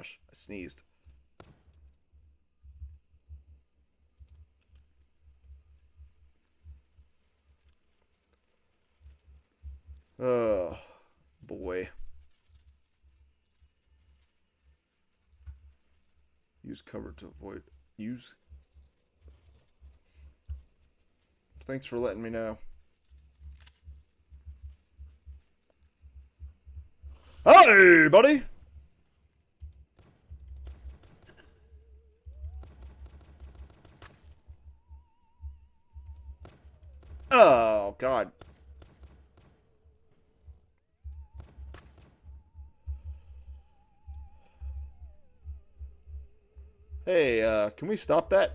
gosh, I sneezed. Oh, boy. Use cover to avoid. Use. Thanks for letting me know. Hey, buddy! Oh, God. Hey, can we stop that?